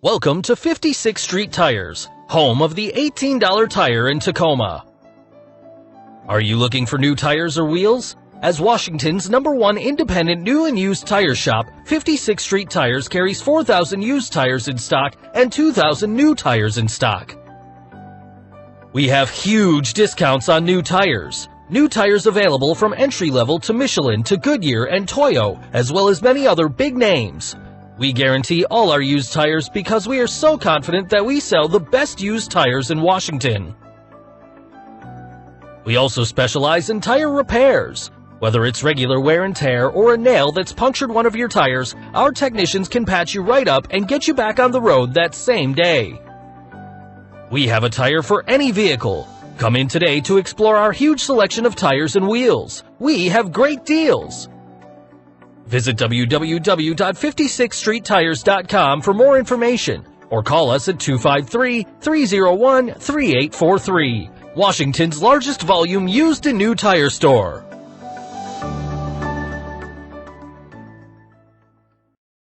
Welcome to 56th Street Tires, home of the $18 tire in Tacoma. Are you looking for new tires or wheels? As Washington's #1 independent new and used tire shop, 56th Street Tires carries 4,000 used tires in stock and 2,000 new tires in stock. We have huge discounts on new tires. New tires available from entry-level to Michelin to Goodyear and Toyo, as well as many other big names. We guarantee all our used tires because we are so confident that we sell the best used tires in Washington. We also specialize in tire repairs. Whether it's regular wear and tear or a nail that's punctured one of your tires, our technicians can patch you right up and get you back on the road that same day. We have a tire for any vehicle. Come in today to explore our huge selection of tires and wheels. We have great deals. Visit www.56streettires.com for more information or call us at 253-301-3843. Washington's largest volume used and new tire store.